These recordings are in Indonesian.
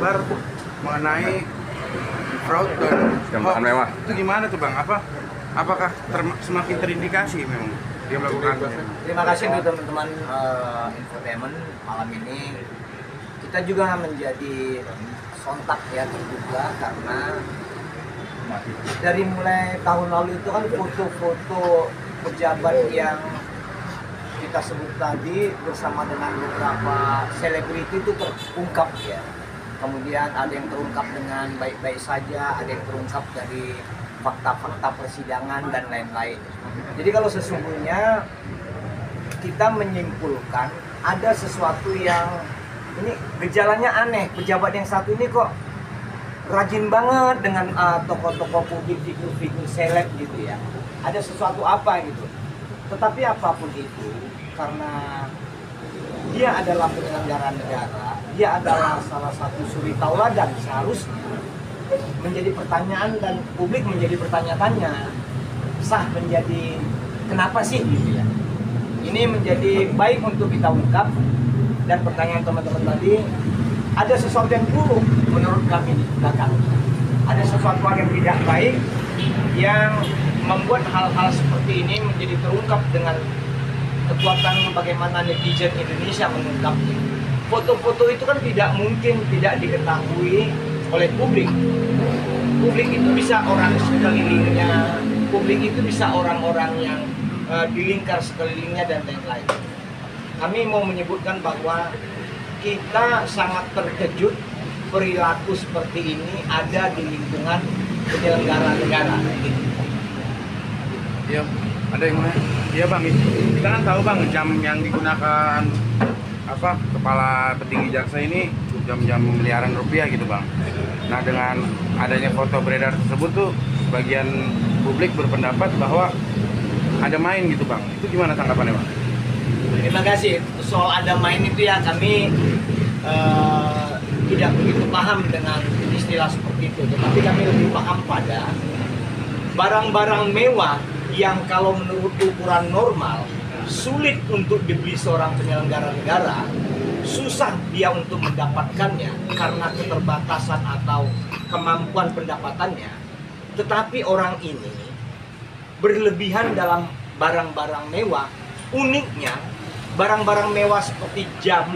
kabar mengenai fraud dan hoax. Mewah. Itu gimana tuh Bang? Apakah semakin terindikasi memang dia melakukan? Terima kasih untuk teman-teman infotainment malam ini. Kita juga menjadi sontak ya terduga karena dari mulai tahun lalu itu kan foto-foto pejabat yang kita sebut tadi bersama dengan beberapa selebriti itu terungkap ya. Kemudian ada yang terungkap dengan baik-baik saja, ada yang terungkap dari fakta-fakta persidangan dan lain-lain. Jadi kalau sesungguhnya kita menyimpulkan ada sesuatu yang ini gejalanya aneh, pejabat yang satu ini kok rajin banget dengan tokoh-tokoh publik, figur-figur seleb gitu ya. Ada sesuatu apa gitu. Tetapi apapun itu, karena dia adalah penyelenggara negara, dia adalah salah satu suri tauladan seharusnya menjadi pertanyaan dan publik menjadi bertanya-tanya, sah menjadi kenapa sih gitu ya. Ini menjadi baik untuk kita ungkap. Dan pertanyaan teman-teman tadi, ada sesuatu yang buruk menurut kami di belakang. Ada sesuatu yang tidak baik yang membuat hal-hal seperti ini menjadi terungkap dengan kekuatan bagaimana netizen Indonesia mengungkapnya. Foto-foto itu kan tidak mungkin tidak diketahui oleh publik. Publik itu bisa orang sekelilingnya, publik itu bisa orang-orang yang di lingkar sekelilingnya dan lain-lain. Kami mau menyebutkan bahwa kita sangat terkejut perilaku seperti ini ada di lingkungan penyelenggara negara. Iya, ada yang mana? Iya Bang, kita kan tahu Bang jam yang digunakan kepala petinggi jaksa ini jam-jam miliaran rupiah gitu Bang. Nah dengan adanya foto beredar tersebut tuh sebagian publik berpendapat bahwa ada main gitu Bang. Itu gimana tanggapannya Bang? Terima kasih. Soal ada main itu ya kami tidak begitu paham dengan istilah seperti itu. Tetapi kami lebih paham pada barang-barang mewah yang kalau menurut ukuran normal sulit untuk dibeli seorang penyelenggara negara, susah dia untuk mendapatkannya karena keterbatasan atau kemampuan pendapatannya. Tetapi orang ini berlebihan dalam barang-barang mewah. Uniknya, barang-barang mewah seperti jam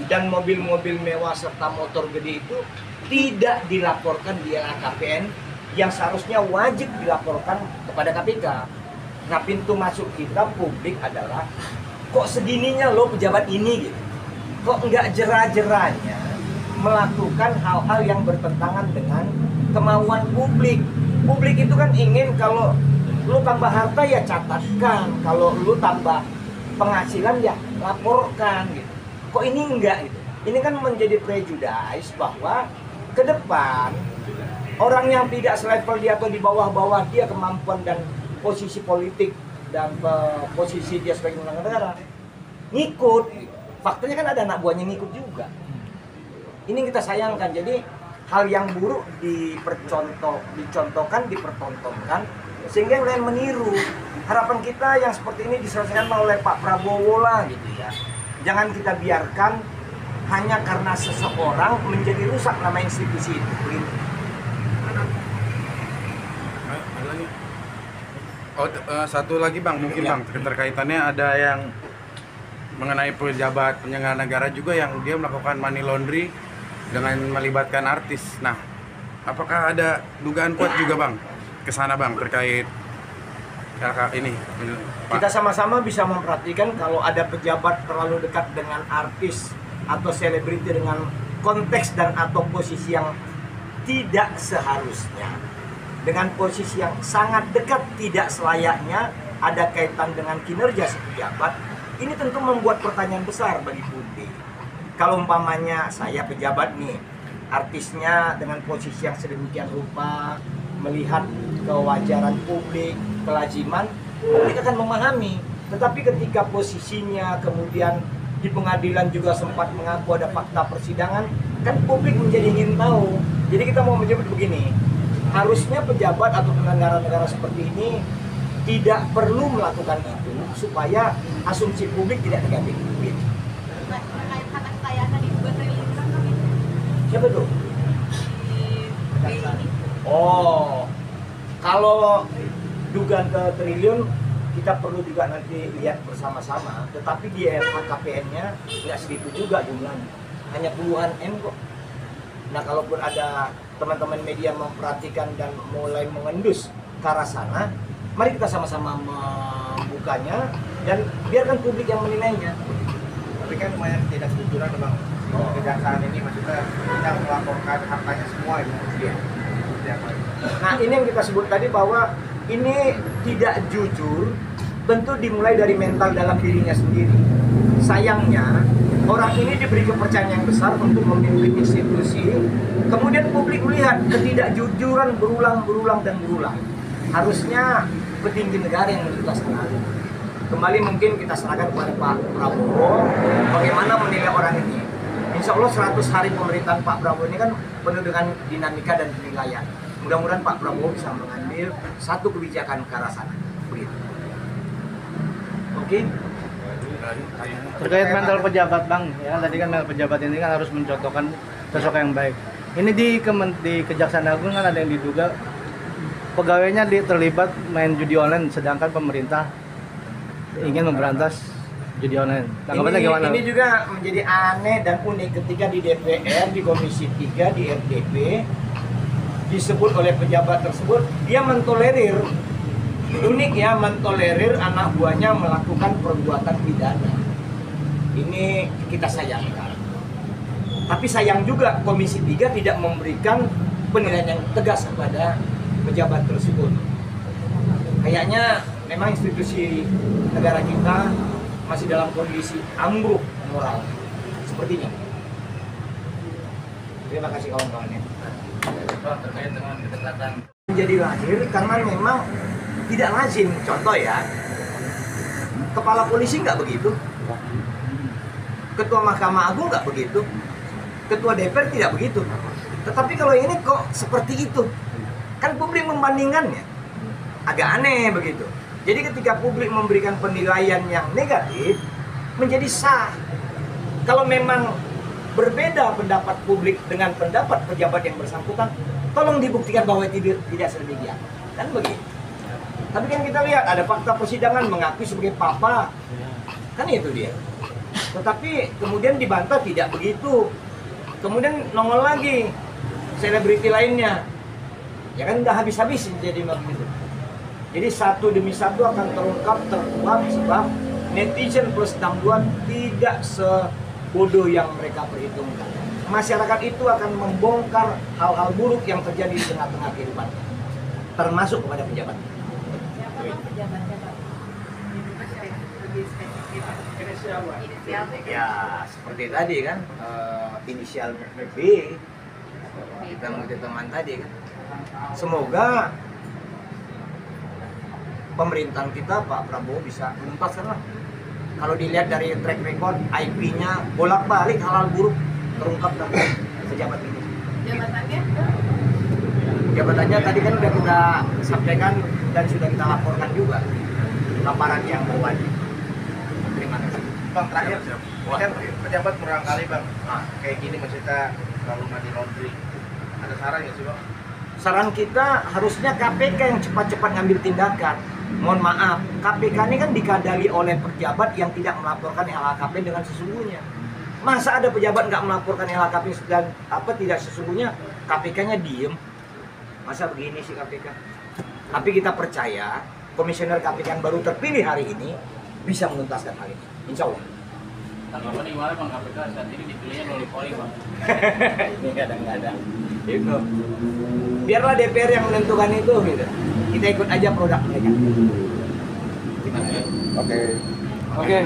dan mobil-mobil mewah serta motor gede itu tidak dilaporkan di LHKPN yang seharusnya wajib dilaporkan kepada KPK. Nah, pintu masuk kita publik adalah kok segininya lo pejabat ini gitu. Kok nggak jerah-jerahnya melakukan hal-hal yang bertentangan dengan kemauan publik. Publik itu kan ingin kalau lu tambah harta ya catatkan, kalau lu tambah penghasilan ya laporkan gitu. Kok ini enggak gitu? Ini kan menjadi prejudice bahwa ke depan orang yang tidak selevel dia atau di bawah-bawah dia kemampuan dan posisi politik dan posisi dia sebagai penyelenggara negara ngikut. Faktanya kan ada anak buahnya ngikut juga. Ini kita sayangkan. Jadi hal yang buruk dicontohkan, dipertontonkan sehingga yang lain meniru. Harapan kita yang seperti ini diselesaikan oleh Pak Prabowo lah gitu ya. Jangan kita biarkan hanya karena seseorang menjadi rusak nama institusi itu. Begitu. Satu lagi Bang, mungkin Ya. Bang, keterkaitannya ada yang mengenai pejabat penyelenggara negara juga yang dia melakukan money laundry dengan melibatkan artis. Nah, apakah ada dugaan kuat juga Bang ke sana Bang terkait ini? Pak? Kita sama-sama bisa memperhatikan kalau ada pejabat terlalu dekat dengan artis atau selebriti dengan konteks dan atau posisi yang tidak seharusnya, dengan posisi yang sangat dekat tidak selayaknya ada kaitan dengan kinerja si pejabat, ini tentu membuat pertanyaan besar bagi publik. Kalau umpamanya saya pejabat nih, artisnya dengan posisi yang sedemikian rupa, melihat kewajaran publik, kelaziman, publik akan memahami. Tetapi ketika posisinya kemudian di pengadilan juga sempat mengaku ada fakta persidangan, kan publik menjadi ingin tahu. Jadi kita mau menyebut begini, harusnya pejabat atau penyelenggara negara seperti ini tidak perlu melakukan itu supaya asumsi publik tidak negatif. Terkait kata kekayaan tadi buat triliunan kan itu. Siapa tuh? Oh, kalau dugaan ke triliun kita perlu juga nanti lihat bersama-sama. Tetapi di LHKPN-nya nggak segitu juga jumlahnya, hanya puluhan M kok. Nah, kalaupun ada teman-teman media memperhatikan dan mulai mengendus ke arah sana, mari kita sama-sama membukanya dan biarkan publik yang menilainya. Tapi kan lumayan tidak jujuran bang. Kejaksaan ini maksudnya tidak melaporkan hartanya semua ya. Iya. Nah, ini yang kita sebut tadi bahwa ini tidak jujur, tentu dimulai dari mental dalam dirinya sendiri. Sayangnya, orang ini diberi kepercayaan yang besar untuk memimpin institusi, kemudian publik melihat ketidakjujuran berulang dan berulang. Harusnya petinggi negara yang menuntaskan hal ini. Kembali mungkin kita serahkan kepada Pak Prabowo, bagaimana menilai orang ini. Insya Allah 100 hari pemerintahan Pak Prabowo ini kan penuh dengan dinamika dan penilaian. Mudah-mudahan Pak Prabowo bisa mengambil satu kebijakan ke arah sana. Begitu. Oke. Terkait mental pejabat bang, ya tadi kan mental pejabat ini kan harus mencontohkan sosok yang baik. Ini di Kejaksaan Agung kan ada yang diduga pegawainya terlibat main judi online, sedangkan pemerintah ingin memberantas judi online. Tanggapannya gimana? Ini juga menjadi aneh dan unik ketika di DPR, di Komisi 3, di RDP disebut oleh pejabat tersebut dia mentolerir, unik ya, mentolerir anak buahnya melakukan perbuatan pidana. Ini kita sayangkan. Tapi sayang juga Komisi 3 tidak memberikan penilaian yang tegas kepada pejabat tersebut. Kayaknya memang institusi negara kita masih dalam kondisi ambruk moral sepertinya. Terima kasih kawan-kawan ya. Terkait dengan kedekatan Menjadi lahir karena memang tidak lazim. Contoh ya, kepala polisi nggak begitu, ketua Mahkamah Agung nggak begitu, ketua DPR tidak begitu. Tetapi kalau ini kok seperti itu, kan publik membandingkannya, agak aneh begitu. Jadi ketika publik memberikan penilaian yang negatif, menjadi sah. Kalau memang berbeda pendapat publik dengan pendapat pejabat yang bersangkutan, tolong dibuktikan bahwa tidak sedemikian. Kan begitu. Tapi kan kita lihat ada fakta persidangan mengakui sebagai papa. Kan itu dia. Tetapi kemudian dibantah tidak begitu. Kemudian nongol lagi selebriti lainnya. Ya kan udah habis-habis jadi begitu. Jadi satu demi satu akan terungkap, terkuat sebab netizen plus 62 tidak sebodoh yang mereka perhitungkan. Masyarakat itu akan membongkar hal-hal buruk yang terjadi di tengah-tengah kehidupan, termasuk kepada pejabat. Siapa bang pejabatnya bang? Lebih spesifik. Inisialnya? Ya seperti tadi kan, inisial B, kita mengikuti teman tadi kan. Semoga pemerintahan kita Pak Prabowo bisa menuntaskan lah. Kalau dilihat dari track record IP-nya bolak-balik hal-hal buruk terungkap dari pejabat ini. Jabatannya? Jabatannya tadi kan sudah kita sampaikan dan sudah kita laporkan juga laporan yang berwajib. Terima kasih. bang terakhir kan pejabat berulang kali bang kayak gini maksudnya selalu money laundering. Ada saran nggak sih bang? Saran kita harusnya KPK yang cepat-cepat ngambil tindakan. Mohon maaf, KPK ini kan dikadali oleh pejabat yang tidak melaporkan LHKP dengan sesungguhnya. Masa ada pejabat nggak melaporkan LHKP dan tidak sesungguhnya, KPK-nya diem? Masa begini sih KPK? Tapi kita percaya komisioner KPK yang baru terpilih hari ini bisa menuntaskan hal ini, insya Allah. Tanggapan gimana bang KPK saat ini dipilihnya loli-poli bang? Ini kadang-kadang itu biarlah DPR yang menentukan itu gitu. Kita ikut aja produk mereka. Oke. Oke.